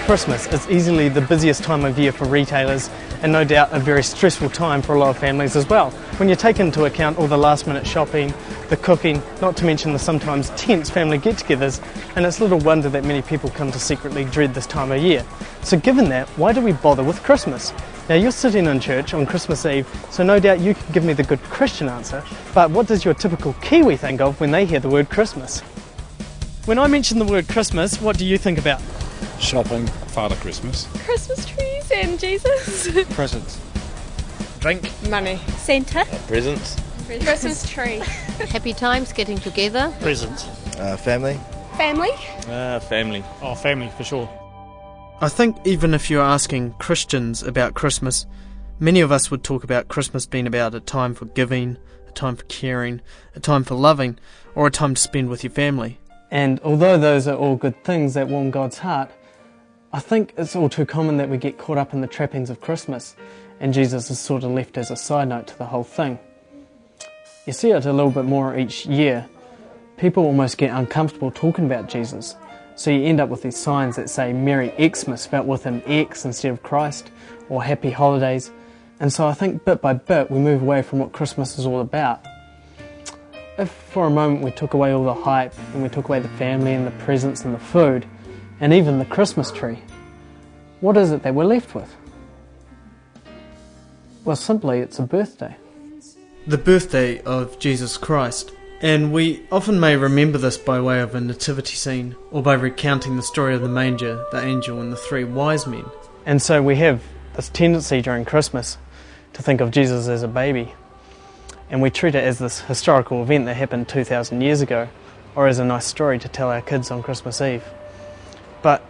Christmas is easily the busiest time of year for retailers and no doubt a very stressful time for a lot of families as well. When you take into account all the last minute shopping, the cooking, not to mention the sometimes tense family get-togethers, and it's little wonder that many people come to secretly dread this time of year. So given that, why do we bother with Christmas? Now you're sitting in church on Christmas Eve, so no doubt you can give me the good Christian answer, but what does your typical Kiwi think of when they hear the word Christmas? When I mention the word Christmas, what do you think about? Shopping, Father Christmas. Christmas trees and Jesus. Presents. Drink. Money. Santa. Presents. Christmas tree. Happy times, getting together. Presents. Family. Family. Family. Oh, family for sure. I think even if you're asking Christians about Christmas, many of us would talk about Christmas being about a time for giving, a time for caring, a time for loving, or a time to spend with your family. And although those are all good things that warm God's heart, I think it's all too common that we get caught up in the trappings of Christmas, and Jesus is sort of left as a side note to the whole thing. You see it a little bit more each year. People almost get uncomfortable talking about Jesus, so you end up with these signs that say Merry Xmas spelt with an X instead of Christ, or Happy Holidays, and so I think bit by bit we move away from what Christmas is all about. If for a moment we took away all the hype and we took away the family and the presents and the food and even the Christmas tree, what is it that we're left with? Well, simply it's a birthday. The birthday of Jesus Christ. And we often may remember this by way of a nativity scene or by recounting the story of the manger, the angel and the three wise men. And so we have this tendency during Christmas to think of Jesus as a baby. And we treat it as this historical event that happened 2,000 years ago, or as a nice story to tell our kids on Christmas Eve. But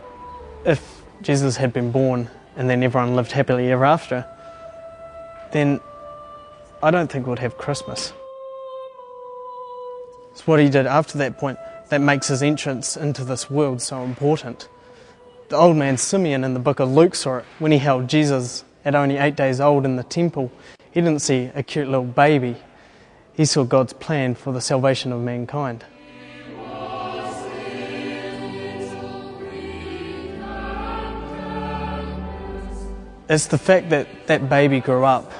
if Jesus had been born and then everyone lived happily ever after, then I don't think we'd have Christmas. It's what he did after that point that makes his entrance into this world so important. The old man Simeon in the book of Luke saw it when he held Jesus at only 8 days old in the temple. He didn't see a cute little baby. He saw God's plan for the salvation of mankind. It's the fact that that baby grew up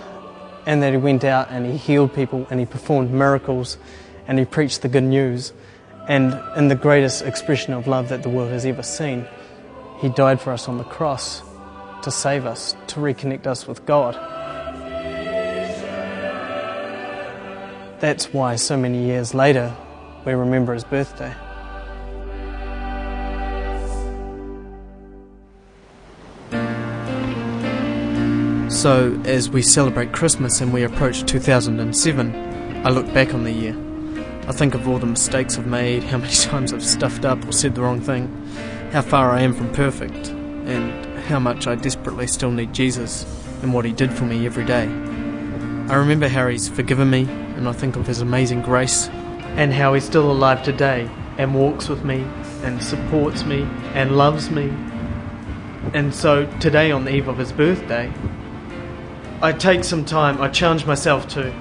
and that he went out and he healed people and he performed miracles and he preached the good news, and in the greatest expression of love that the world has ever seen, he died for us on the cross to save us, to reconnect us with God. That's why so many years later we remember his birthday. So as we celebrate Christmas and we approach 2007, I look back on the year. I think of all the mistakes I've made, how many times I've stuffed up or said the wrong thing, how far I am from perfect, and how much I desperately still need Jesus and what he did for me every day. I remember how he's forgiven me, and I think of his amazing grace, and how he's still alive today and walks with me and supports me and loves me. And so today, on the eve of his birthday, I take some time, I challenge myself to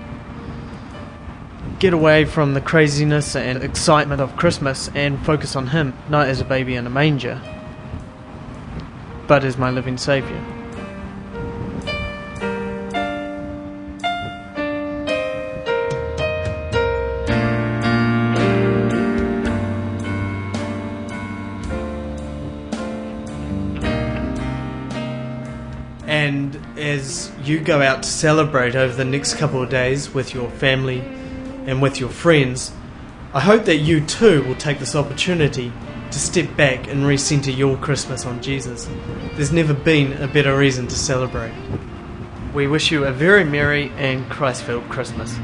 get away from the craziness and excitement of Christmas and focus on him, not as a baby in a manger, but as my living Saviour. And as you go out to celebrate over the next couple of days with your family and with your friends, I hope that you too will take this opportunity to step back and recenter your Christmas on Jesus. There's never been a better reason to celebrate. We wish you a very merry and Christ-filled Christmas.